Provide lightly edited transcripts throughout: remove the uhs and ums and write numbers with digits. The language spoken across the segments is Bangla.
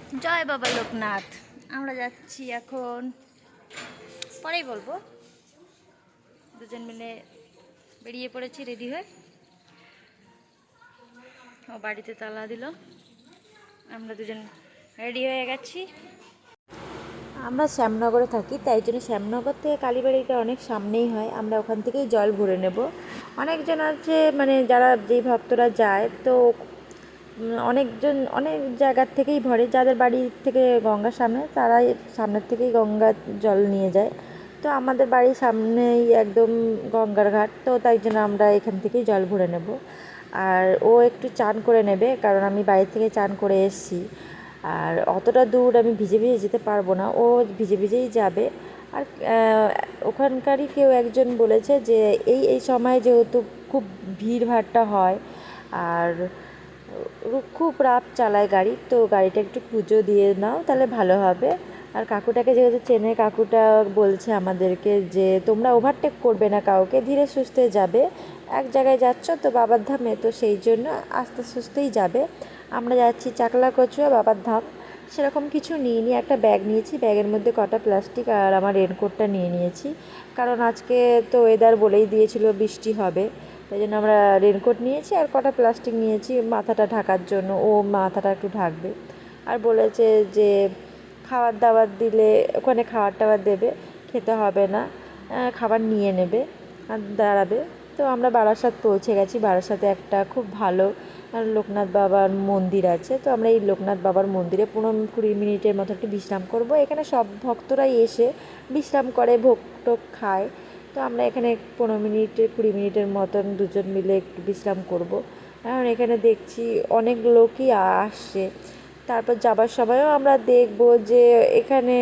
জয় বাবা লোকনাথ। আমরা যাচ্ছি এখন, পরেই বলবো। দুজন মিলে বেরিয়ে পড়েছি রেডি হয়ে। ও বাড়িতে তালা দিল, আমরা দুজন রেডি হয়ে গেছি। আমরা শ্যামনগরে থাকি, তাই জন্য শ্যামনগর থেকে কালীবাড়িটা অনেক সামনেই হয়। আমরা ওখান থেকেই জল ভরে নেব। অনেকজন আছে, মানে যারা যেই ভক্তরা যায়, তো অনেকজন অনেক জায়গার থেকেই ভরে। যাদের বাড়ি থেকে গঙ্গার সামনে, তারাই সামনের থেকেই গঙ্গার জল নিয়ে যায়। তো আমাদের বাড়ির সামনেই একদম গঙ্গার ঘাট, তো তাই জন্য আমরা এখান থেকেই জল ভরে নেব। আর ও একটু চান করে নেবে, কারণ আমি বাড়ি থেকে চান করে এসেছি। আর অতটা দূর আমি ভিজে ভিজে যেতে পারবো না, ও ভিজে ভিজেই যাবে। আর ওখানকারই কেউ একজন বলেছে যে এই সময় যেহেতু খুব ভিড়ভাট্টা হয়, আর খুব রাত চালায় গাড়ি, তো গাড়িটা একটু পুজো দিয়ে নাও, তাহলে ভালো হবে। আর কাকুটাকে যেহেতু চেনে, কাকুটা বলছে আমাদেরকে যে তোমরা ওভারটেক করবে না কাউকে, ধীরে সুস্থে যাবে। এক জায়গায় যাচ্ছ তো বাবার ধামে, তো সেই জন্য আস্তে সুস্থেই যাবে। আমরা যাচ্ছি চাকলা কচুয়া বাবার ধাম। সেরকম কিছু নিইনি, একটা ব্যাগ নিয়েছি, ব্যাগের মধ্যে কটা প্লাস্টিক আর আমার রেনকোটটা নিয়ে নিয়েছি। কারণ আজকে তো ওয়েদার বলেই দিয়েছিল বৃষ্টি হবে, তাই জন্য আমরা রেনকোট নিয়েছি আর কটা প্লাস্টিক নিয়েছি মাথাটা ঢাকার জন্য। ও মাথাটা একটু ঢাকবে। আর বলেছে যে খাবার দাবার দিলে ওখানে খাবার টাবার দেবে, খেতে হবে না, খাবার নিয়ে নেবে আর দাঁড়াবে। তো আমরা বারাসাত পৌঁছে গেছি। বারাসাতে একটা খুব ভালো লোকনাথ বাবার মন্দির আছে, তো আমরা এই লোকনাথ বাবার মন্দিরে 15-20 মিনিটের মতো একটু বিশ্রাম করব। এখানে সব ভক্তরাই এসে বিশ্রাম করে, ভোগ টোগ খায়। তো আমরা এখানে 15-20 মিনিটের মতন দুজন মিলে একটু বিশ্রাম করব। কারণ এখানে দেখছি অনেক লোকই আসছে। তারপর যাবার সময়ও আমরা দেখব যে এখানে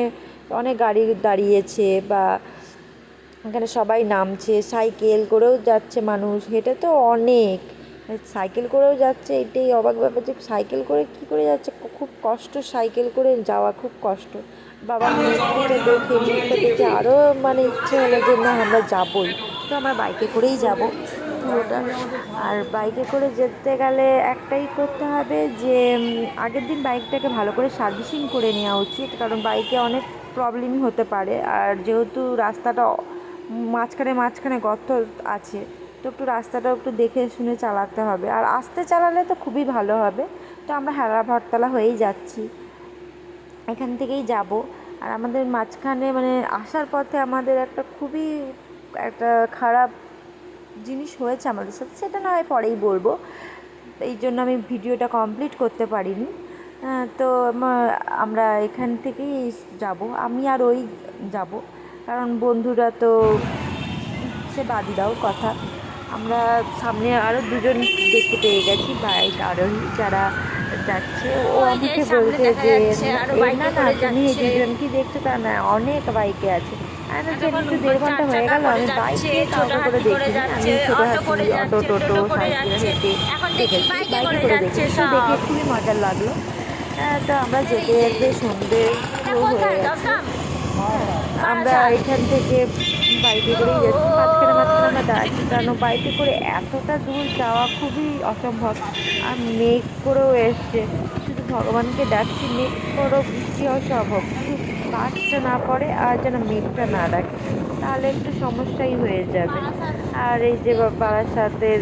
অনেক গাড়ি দাঁড়িয়েছে, বা এখানে সবাই নামছে, সাইকেল করেও যাচ্ছে মানুষ, হেঁটে তো অনেক, সাইকেল করেও যাচ্ছে। এটাই অবাক ব্যাপার যে সাইকেল করে কী করে যাচ্ছে, খুব কষ্ট, সাইকেল করে যাওয়া খুব কষ্ট। বাবার মুখটা দেখে, মুখটা দেখে আরও মানে ইচ্ছে হলো যে না আমরা যাবই। তো আমরা বাইকে করেই যাব পুরোটা। আর বাইকে করে যেতে গেলে একটাই করতে হবে যে আগের দিন বাইকটাকে ভালো করে সার্ভিসিং করে নেওয়া উচিত, কারণ বাইকে অনেক প্রবলেমই হতে পারে। আর যেহেতু রাস্তাটা মাঝখানে মাঝখানে গর্ত আছে, তো একটু রাস্তাটাও একটু দেখে শুনে চালাতে হবে। আর আস্তে চালালে তো খুবই ভালো হবে। তো আমরা হেরা ভরতলা হয়েই যাচ্ছি, এখান থেকেই যাব। আর আমাদের মাঝখানে মানে আসার পথে আমাদের একটা খুবই একটা খারাপ জিনিস হয়েছে আমাদের সাথে, সেটা না হয় পরেই বলবো, এই জন্য আমি ভিডিওটা কমপ্লিট করতে পারিনি। তো আমরা এখান থেকেই যাব, আমি আর ওই যাব, কারণ বন্ধুরা তো সে বাদই দাও কথা। আমরা সামনে আরও দুজন দেখতে পেয়ে গেছি বাইক আরোহী, যারা যাচ্ছে। ও ওই যে আমাকে সামনে বলছে দেখা যে যাচ্ছে আরো এ না বাইকে না, করে তুমি এই যাচ্ছে। দুজন কি দেখছো, তা না, অনেক বাইকে আছে। আমি বলছি এতক্ষণ এমনি তো 1.5 ঘন্টা চার হয়ে চাকা গেল, করে আমি যাচ্ছে, বাইকে ছোট কাউকে করে হাতি করে দেখিনি। যাচ্ছে, আমি ছোটো অটো হাতি, করে অটো, যাচ্ছে, টোটো, টোটো করে সাইকেল, যাচ্ছে। হেঁটে এখন দেখি দেখেছি, বাইকে বাইকে করে করে যাচ্ছে দেখেছি। তো দেখে সব। খুবই মজা লাগলো। তো আমরা এই যেতে যে যেতে সন্ধে এটা হয়ে কোথায় গেছে। দমদম আমরা বারাসাত। এখান থেকে বাইকে ও করেই যাচ্ছি, ও, মাঝখানে মাঝখানে আমরা দাঁড়াচ্ছি, কারণ বাইকে করে এতটা দূর যাওয়া খুবই অসম্ভব। আর মেঘ করেও এসছে, শুধু ভগবানকে ডাকছি মেঘ করো, বৃষ্টি অসম্ভব, শুধু বাসটা না পড়ে আর যেন মেঘটা না ডাকে, তাহলে একটু সমস্যাই হয়ে যাবে। বারাসাত আর এই যে স্টেশন। বারাসাতের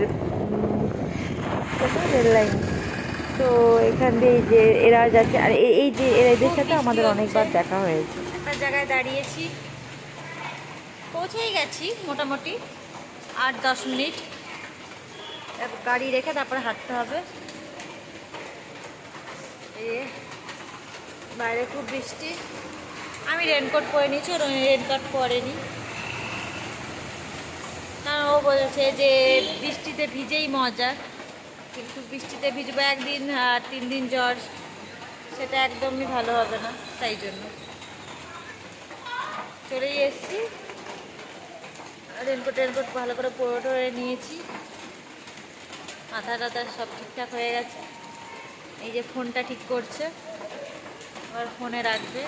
রেল লাইন, তো এখান দিয়ে এই যে এরা যাচ্ছে, আর এই যে এদের খুব সাথে বৃষ্টি আমাদের হচ্ছে, অনেকবার দেখা হয়েছে। একটা জায়গায় দাঁড়িয়েছি, পৌঁছেই গেছি মোটামুটি 8-10 মিনিট। গাড়ি রেখে তারপরে হাঁটতে হবে। বাইরে খুব বৃষ্টি, আমি রেনকোট পরে নিয়েছি, ওর রেনকোট পরেনি, কারণ ও বলেছে যে বৃষ্টিতে ভিজেই মজা, কিন্তু বৃষ্টিতে ভিজবো একদিন আর 3 দিন জ্বর, সেটা একদমই ভালো হবে না। তাই জন্য চলেই এসেছি। রেনকোট ভালো করে পরে নিয়েছি, মাথা টাথা সব ঠিকঠাক হয়ে গেছে। এই যে ফোনটা ঠিক করছে, আবার ফোনে রাখবে।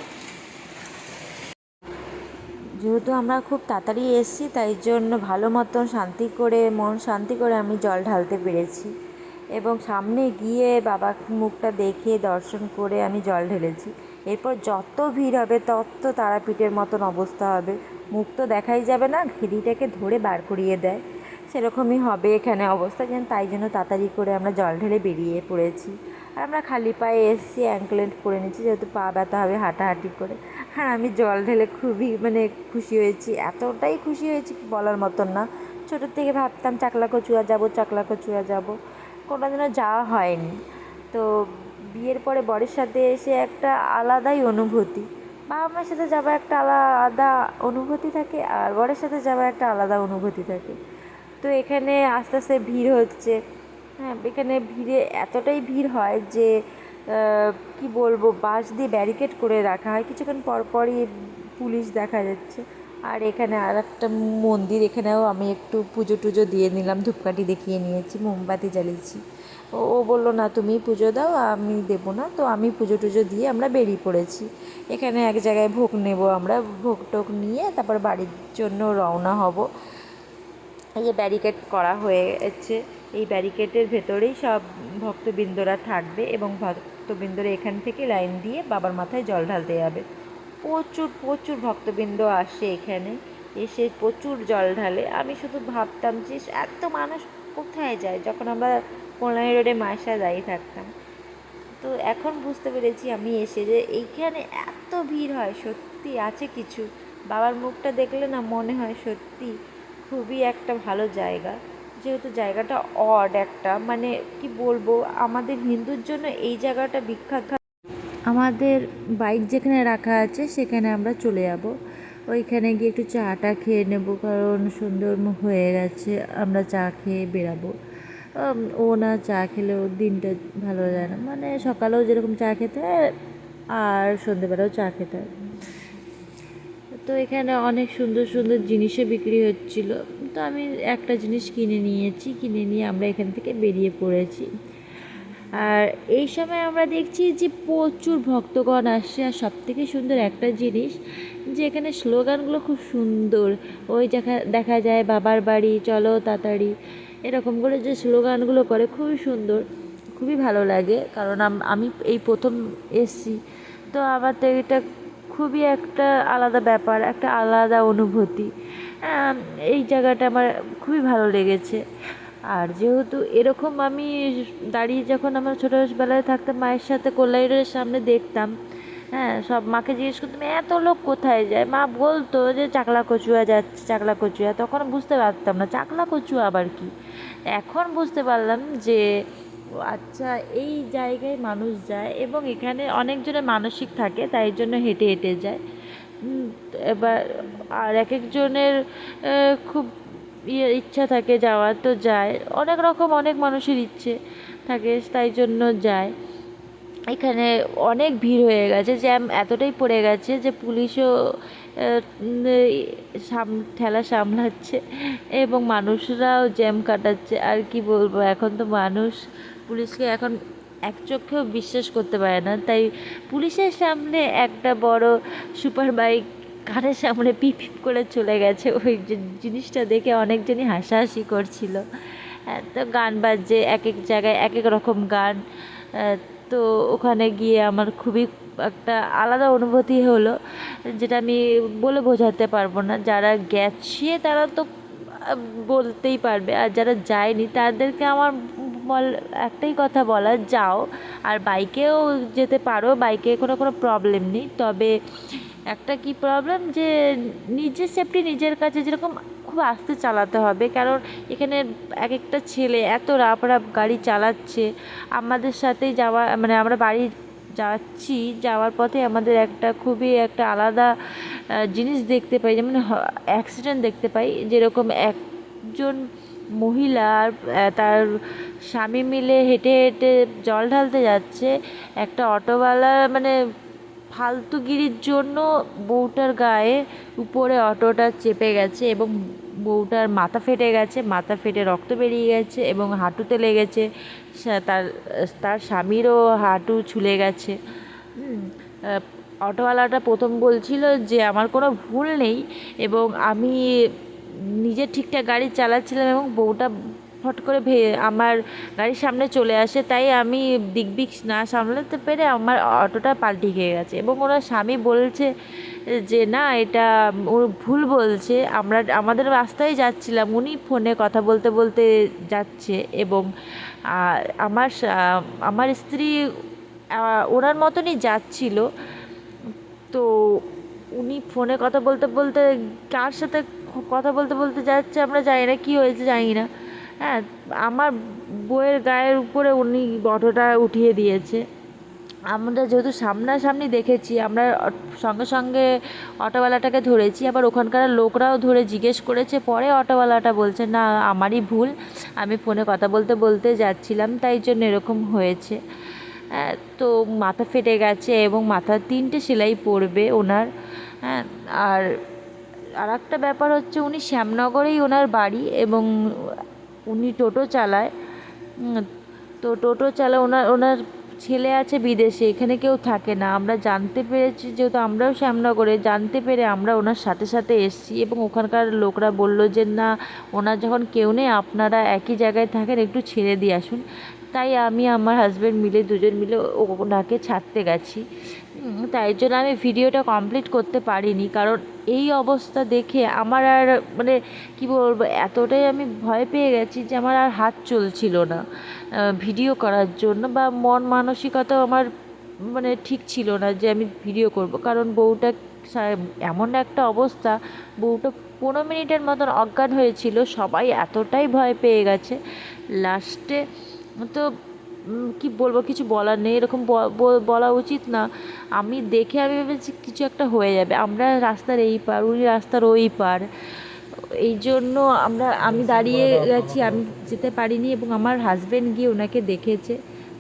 যেহেতু আমরা খুব তাড়াতাড়ি এসেছি, তাই জন্য ভালো মতন শান্তি করে, মন শান্তি করে আমি জল ঢালতে পেরেছি। এবং সামনে গিয়ে বাবার মুখটা দেখে দর্শন করে আমি জল ঢেলেছি। এরপর যত ভিড় হবে তত তারাপীঠের মতন অবস্থা হবে, মুখ তো দেখাই যাবে না, ঘিড়িটাকে ধরে বার করিয়ে দেয়, সেরকমই হবে এখানে অবস্থা। যেন তাই জন্য তাড়াতাড়ি করে আমরা জল ঢেলে বেরিয়ে পড়েছি। আর আমরা খালি পায়ে এসেছি, অ্যাঙ্কলেট পরে নিচ্ছি যেহেতু পা ব্যথা হবে হাঁটাহাঁটি করে। আর আমি জল ঢেলে খুবই খুশি হয়েছি, এতটাই খুশি হয়েছি কি বলার মতন না। ছোটোর থেকে ভাবতাম চাকলাকচুয়া যাব, চাকলাকচুয়া যাব, কোনোদিনও যাওয়া হয়নি। তো বিয়ের পরে বরের সাথে এসে একটা আলাদাই অনুভূতি, বাবা মায়ের সাথে যাওয়া একটা আলাদা অনুভূতি থাকে, আর বরের সাথে যাওয়া একটা আলাদা অনুভূতি থাকে। তো এখানে আস্তে আস্তে ভিড় হচ্ছে। হ্যাঁ, এখানে ভিড়ে এতটাই ভিড় হয় যে কি বলবো, বাঁশ দিয়ে ব্যারিকেড করে রাখা হয়, কিছুক্ষণ পর পরই পুলিশ দেখা যাচ্ছে। আর এখানে আর একটা মন্দির, এখানেও আমি একটু পুজো টুজো দিয়ে নিলাম, ধূপকাঠি দেখিয়ে নিয়েছি, মোমবাতি জ্বালিয়েছি। ও বললো না তুমি পুজো দাও, আমি দেবো না, তো আমি পুজো টুজো দিয়ে আমরা বেরিয়ে পড়েছি। এখানে এক জায়গায় ভোগ নেব, আমরা ভোগ টোগ নিয়ে তারপর বাড়ির জন্য রওনা হব। এই যে ব্যারিকেড করা হয়েছে, এই ব্যারিকেডের ভেতরেই সব ভক্তবৃন্দরা থাকবে এবং ভক্তবৃন্দরা এখান থেকে লাইন দিয়ে বাবার মাথায় জল ঢালতে যাবে। প্রচুর প্রচুর ভক্তবৃন্দ আসে এখানে, এসে প্রচুর জল ঢালে। আমি শুধু ভাবতাম যে এত মানুষ কোথায় যায়, যখন আমরা কল্যাণী রোডে মায়ের সাথে দাঁড়িয়ে থাকতাম। তো এখন বুঝতে পেরেছি আমি এসে যে এইখানে এত ভিড় হয়, সত্যি আছে কিছু। বাবার মুখটা দেখলে না মনে হয় সত্যি খুবই একটা ভালো জায়গা, যেহেতু জায়গাটা অড একটা, কি বলবো, আমাদের হিন্দুর জন্য এই জায়গাটা বিখ্যাত। আমাদের বাইক যেখানে রাখা আছে সেখানে আমরা চলে যাব, ওইখানে গিয়ে একটু চাটা খেয়ে নেব, কারণ সুন্দর হয়ে গেছে, আমরা চা খেয়ে বেরাবো। ও না চা খেলেও দিনটা ভালো যায় না, সকালেও যেরকম চা খেতে হয় আর সন্ধেবেলাও চা খেতে হয়। তো এখানে অনেক সুন্দর সুন্দর জিনিসও বিক্রি হচ্ছিল, তো আমি একটা জিনিস কিনে নিয়েছি, কিনে নিয়ে আমরা এখান থেকে বেরিয়ে পড়েছি। আর এই সময় আমরা দেখছি যে প্রচুর ভক্তগণ আসছে, আর সবথেকে সুন্দর একটা জিনিস যে এখানে স্লোগানগুলো খুব সুন্দর, ওই দেখা যায় বাবার বাড়ি চলো তাড়াতাড়ি, এরকম করে যে স্লোগানগুলো করে খুবই সুন্দর, খুবই ভালো লাগে। কারণ আমি এই প্রথম এসছি, তো আমার তো এটা খুবই একটা আলাদা ব্যাপার, একটা আলাদা অনুভূতি। এই জায়গাটা আমার খুবই ভালো লেগেছে। আর যেহেতু এরকম আমি দাঁড়িয়ে যখন আমার ছোটোবেলায় থাকতাম মায়ের সাথে কল্যাণীর সামনে দেখতাম, হ্যাঁ, সব মাকে জিজ্ঞেস করতাম এত লোক কোথায় যায়, মা বলতো যে চাকলাকচুয়া যাচ্ছে, চাকলাকচুয়া, তখন বুঝতে পারতাম না চাকলাকচুয়া আবার কি। এখন বুঝতে পারলাম যে আচ্ছা, এই জায়গায় মানুষ যায় এবং এখানে অনেকজনের মানসিক থাকে, তাই জন্য হেঁটে হেঁটে যায়। এবার আর এক একজনের খুব ইচ্ছা থাকে যাওয়ার, তো যায়, অনেক রকম অনেক মানুষের ইচ্ছে থাকে, তাই জন্য যায়। এখানে অনেক ভিড় হয়ে গেছে, জ্যাম এতটাই পড়ে গেছে যে পুলিশও ঠেলা সামলাচ্ছে এবং মানুষরাও জ্যাম কাটাচ্ছে। আর কি বলবো, এখন তো মানুষ পুলিশকে এখন এক চোখেও বিশ্বাস করতে পারে না, তাই পুলিশের সামনে একটা বড় সুপার বাইক কানের সামনে পিপ পিপ করে চলে গেছে, ওই জিনিসটা দেখে অনেকজনই হাসাহাসি করছিল। তো গান বাজছে, এক এক জায়গায় এক এক রকম গান। তো ওখানে গিয়ে আমার খুবই একটা আলাদা অনুভূতি হলো, যেটা আমি বলে বোঝাতে পারবো না। যারা গেছে তারা তো বলতেই পারবে, আর যারা যায়নি তাদেরকে আমার একটাই কথা বলা, যাও, আর বাইকেও যেতে পারো, বাইকে কোনো প্রবলেম নেই। তবে একটা কি প্রবলেম, যে নিজের সেফটি নিজের কাছে, যেরকম খুব আস্তে চালাতে হবে, কারণ এখানে এক একটা ছেলে এত রাপ গাড়ি চালাচ্ছে। আমাদের সাথেই যাওয়া, আমরা বাড়ি যাচ্ছি, যাওয়ার পথে আমাদের খুবই একটা আলাদা জিনিস দেখতে পাই, যেমন অ্যাক্সিডেন্ট দেখতে পাই, যেরকম একজন মহিলা আর তার স্বামী মিলে হেঁটে হেঁটে জল ঢালতে যাচ্ছে, একটা অটোওয়ালা ফালতুগিরির জন্য বউটার গায়ে উপরে অটোটা চেপে গেছে এবং বউটার মাথা ফেটে গেছে, মাথা ফেটে রক্ত বেরিয়ে গেছে এবং হাঁটুতে লেগেছে, তার তার স্বামীরও হাঁটু ছুলে গেছে। অটোওয়ালাটা প্রথম বলছিল যে আমার কোনো ভুল নেই এবং আমি নিজে ঠিকঠাক গাড়ি চালাচ্ছিলাম এবং বউটা ফট করে আমার গাড়ির সামনে চলে আসে, তাই আমি দিকবিক না সামলাতে পেরে আমার অটোটা পাল্টি খেয়ে গেছে। এবং ওনার স্বামী বলছে যে না, এটা ও ভুল বলছে, আমাদের রাস্তায় যাচ্ছিলাম, উনি ফোনে কথা বলতে বলতে যাচ্ছে। এবং আমার স্ত্রী ওনার মতনই যাচ্ছিল। তো উনি ফোনে কথা বলতে বলতে কার সাথে কথা বলতে বলতে যাচ্ছে আমরা জানি না, কী হয়েছে জানি না। হ্যাঁ, আমার বইয়ের গায়ের উপরে উনি অটোটা উঠিয়ে দিয়েছে। আমরা যেহেতু সামনাসামনি দেখেছি, আমরা সঙ্গে সঙ্গে অটোওয়ালাটাকে ধরেছি। আবার ওখানকার লোকরাও ধরে জিজ্ঞেস করেছে, পরে অটোওয়ালাটা বলছে না, আমারই ভুল, আমি ফোনে কথা বলতে বলতে যাচ্ছিলাম, তাই জন্য এরকম হয়েছে। তো মাথা ফেটে গেছে এবং মাথার 3টে সেলাই পড়বে ওনার। হ্যাঁ, আর একটা ব্যাপার হচ্ছে, উনি শ্যামনগরেই ওনার বাড়ি এবং উনি টোটো চালায়। তো টোটো চালায়, ওনার ছেলে আছে বিদেশে, এখানে কেউ থাকে না। আমরা জানতে পেরেছি, যেহেতু আমরাও শ্যামনগরে, জানতে পেরে আমরা ওনার সাথে সাথে এসেছি। এবং ওখানকার লোকরা বলল যে না, ওনার যখন কেউ নেই, আপনারা একই জায়গায় থাকেন, একটু ছেড়ে দিয়ে আসুন। তাই আমি আমার হাজব্যান্ড মিলে, দুজন মিলে ওনাকে ছাড়তে গেছি। তাই জন্য আমি ভিডিওটা কমপ্লিট করতে পারিনি, কারণ এই অবস্থা দেখে আমার আর মানে কী বলবো, এতটাই আমি ভয় পেয়ে গেছি যে আমার আর হাত চলছিল না ভিডিও করার জন্য, বা মন মানসিকতাও আমার মানে ঠিক ছিল না যে আমি ভিডিও করব। কারণ বউটা এমন একটা অবস্থা, বউটা 15 মিনিটের মতন অজ্ঞান হয়েছিল। সবাই এতটাই ভয় পেয়ে গেছে লাস্টে। তো কি বলবো, কিছু বলার নেই, এরকম বলা উচিত না। আমি ভেবেছি কিছু একটা হয়ে যাবে, আমরা রাস্তার এই পার, উনি রাস্তার ওই পার, এই জন্য আমি দাঁড়িয়ে গেছি, আমি যেতে পারিনি। এবং আমার হাজব্যান্ড গিয়ে ওনাকে দেখেছে।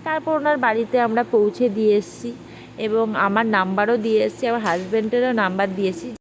তারপর ওনার বাড়িতে আমরা পৌঁছে দিয়ে এসেছি এবং আমার নাম্বারও দিয়ে এসেছি, আমার হাজব্যান্ডেরও নাম্বার দিয়েছি।